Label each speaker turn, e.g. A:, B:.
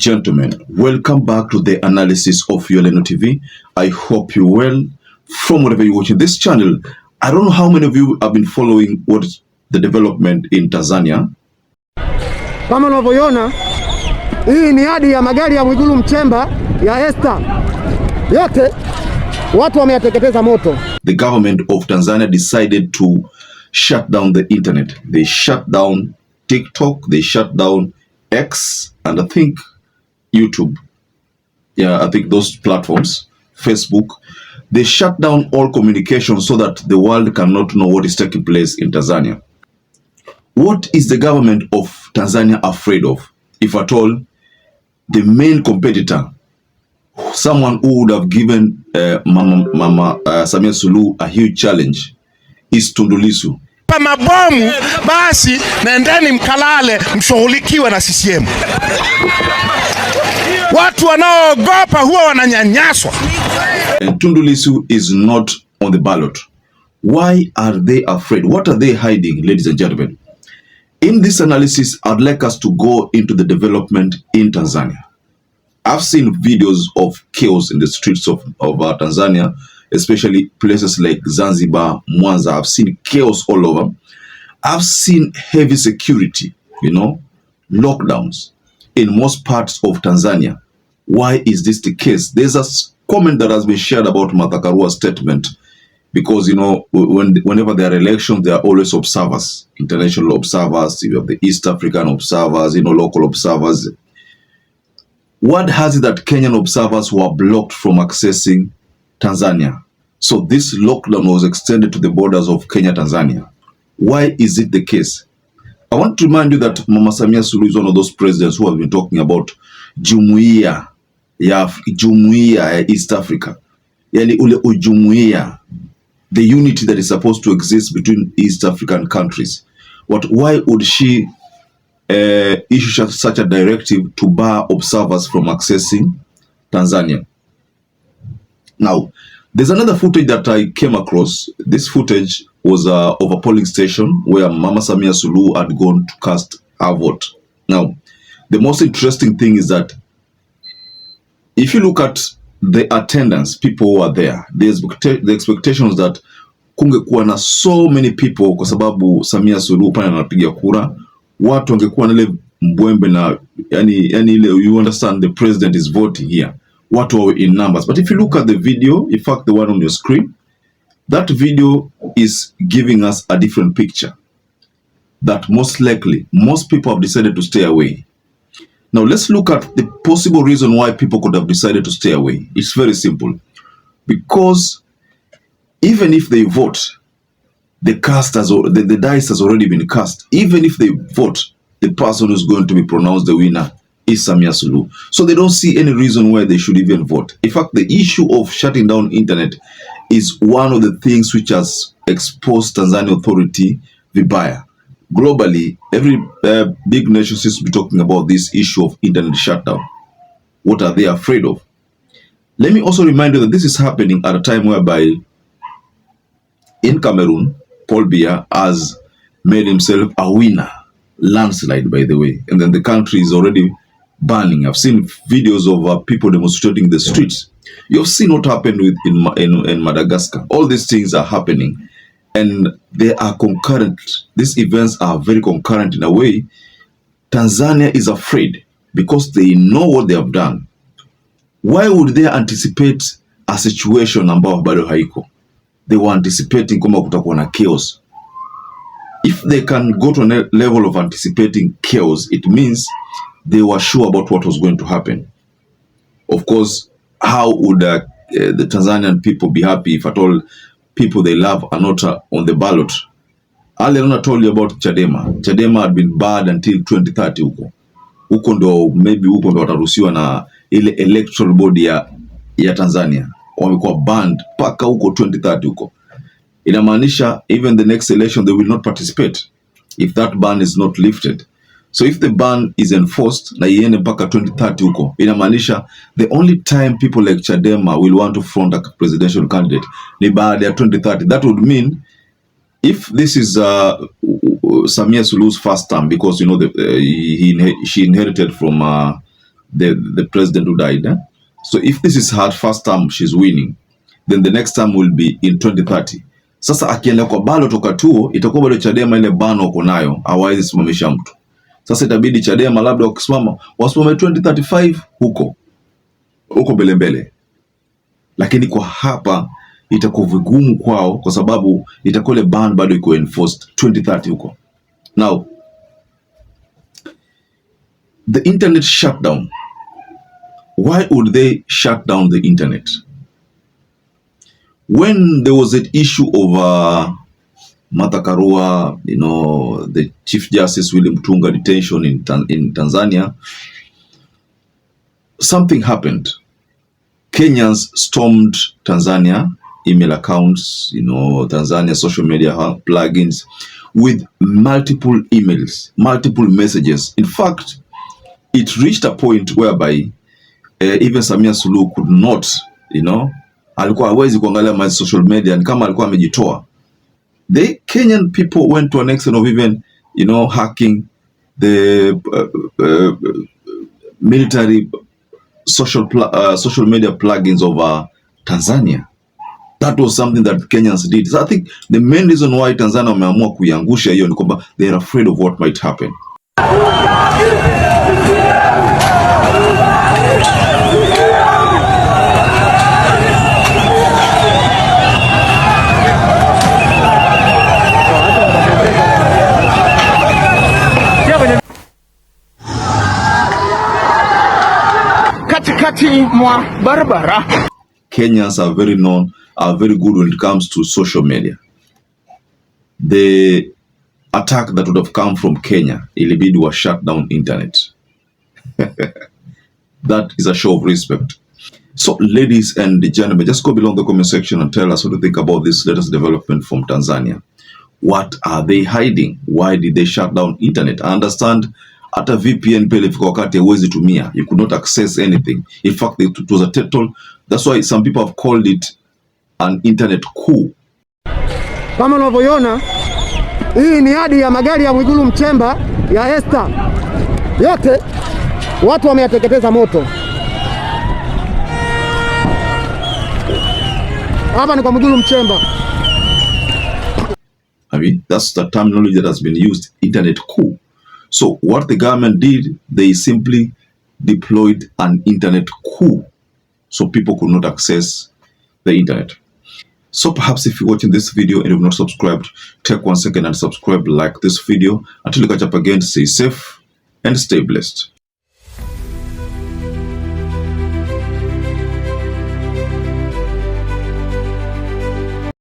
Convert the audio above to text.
A: gentlemen, welcome back to the analysis of YOLENO TV. I hope you're well from wherever you're watching this channel. I don't know how many of you have been following what the development in Tanzania.
B: Kama unavyoona, hii ni hadi ya magari ya Mwigulu Mchemba ya Esther. Yote watu wameyateketeza moto.
A: The government of Tanzania decided to shut down the internet. They shut down TikTok, they shut down X, and I think YouTube. Yeah, I think those platforms, Facebook. They shut down all communication so that the world cannot know what is taking place in Tanzania. What is the government of Tanzania afraid of? If at all, the main competitor, someone who would have given SAMIA SULUHU a huge challenge, is Tundu Lissu.
C: Mabomu basi nendeni mkalale mshughulikiwe na CCM. Watu wanaogopa huwa wananyanyaswa.
A: And Tundu Lissu is not on the ballot. Why are they afraid? What are they hiding, ladies and gentlemen? In this analysis, I'd like us to go into the development in Tanzania. I've seen videos of chaos in the streets of Tanzania, especially places like Zanzibar, Mwanza. I've seen chaos all over. I've seen heavy security, lockdowns in most parts of Tanzania. Why is this the case? There's a comment that has been shared about Martha Karua's statement because, whenever there are elections, there are always observers, international observers, you have the East African observers, local observers. What has it that Kenyan observers were blocked from accessing Tanzania? So this lockdown was extended to the borders of Kenya, Tanzania. Why is it the case? I want to remind you that Mama SAMIA SULUHU is one of those presidents who have been talking about Jumuiya ya East Africa. Yani ule ujumuiya, the unity that is supposed to exist between East African countries. Why would she issue such a directive to bar observers from accessing Tanzania? Now, there's another footage that I came across. This footage was of a polling station where Mama SAMIA SULUHU had gone to cast her vote. Now, the most interesting thing is that if you look at the attendance, people who are there, the expectations that kungekuwa na so many people kwa sababu SAMIA SULUHU pale anapiga kura, watu wangekuwa na ile mbwembe na yani ile, you understand, the president is voting here. What were in numbers. But if you look at the video, in fact the one on your screen, that video is giving us a different picture. That most likely, most people have decided to stay away. Now let's look at the possible reason why people could have decided to stay away. It's very simple. Because even if they vote, the dice has already been cast. Even if they vote, the person who's going to be pronounced the winner is SAMIA SULUHU. So they don't see any reason why they should even vote. In fact, the issue of shutting down internet is one of the things which has exposed Tanzania authority vibaya. Globally, every big nation seems to be talking about this issue of internet shutdown. What are they afraid of? Let me also remind you that this is happening at a time whereby in Cameroon, Paul Biya has made himself a winner. Landslide, by the way. And then the country is already burning. I've seen videos of people demonstrating in the streets. You've seen what happened in Madagascar. All these things are happening and they are concurrent. These events are very concurrent in a way. Tanzania is afraid because they know what they have done. Why would they anticipate a situation ambao bado haiko? They were anticipating kwamba kutakuwa na chaos. If they can go to a level of anticipating chaos, it means they were sure about what was going to happen. Of course, how would the Tanzanian people be happy if at all people they love are not on the ballot? Earlier on I told you about Chadema. Chadema had been barred until 2030 huko. Maybe huko ndo wataruhusiwa na ile electoral body ya Tanzania. Wamekuwa banned paka huko 2030 huko. Inamaanisha even the next election they will not participate if that ban is not lifted. So if the ban is enforced na iende mpaka 2030 huko, inamaanisha the only time people like Chadema will want to front a presidential candidate ni baada ya 2030. That would mean if this is SAMIA SULUHU's first term, because she inherited from the president who died. So if this is her first term she's winning, then the next term will be in 2030. Sasa akienda kwa ballot wakati huo, itakuwa bado Chadema ile bano uko nayo, hawezi simamisha mtu. Sasa itabidi Chadema labda wakisimama wasimame 2035 huko mbele. Lakini kwa hapa itakuwa vigumu kwao kwa sababu itakuwa ile ban bado iko enforced 2030 huko. Now, the internet shutdown. Why would they shut down the internet? When there was an issue of Martha Karua, the Chief Justice William Tunga detention in Tanzania, something happened. Kenyans stormed Tanzania email accounts, Tanzania social media plugins with multiple emails, multiple messages. In fact, it reached a point whereby even SAMIA SULUHU could not, alikuwa hawezi kuangalia my social media, ni kama alikuwa amejitoa. The Kenyan people went to an extent of even, hacking the military social media plugins of Tanzania. That was something that Kenyans did. So I think the main reason why Tanzania wameamua kuiangusha hiyo ni kwamba they are afraid of what might happen. Kenyans are very good when it comes to social media. The attack that would have come from Kenya, ilibidi wa shut down internet. That is a show of respect. So, ladies and gentlemen, just go below in the comment section and tell us what you think about this latest development from Tanzania. What are they hiding? Why did they shut down internet? I understand at a VPN pale ifika wakati hauwezi tumia. You could not access anything. In fact, it was a total. That's why some people have called it an internet coup.
B: Kama unavyoiona, hii ni hadi ya magari ya Mwigulu Mchemba ya Esther. Yote watu wameyateketeza moto. Hapa ni kwa Mwigulu Mchemba.
A: I mean, that's the terminology that has been used, internet coup. So what the government did, they simply deployed an internet coup so people could not access the internet. So perhaps if you're watching this video and you've not subscribed, take 1 second and subscribe, like this video. Until you catch up again, stay safe and stay blessed.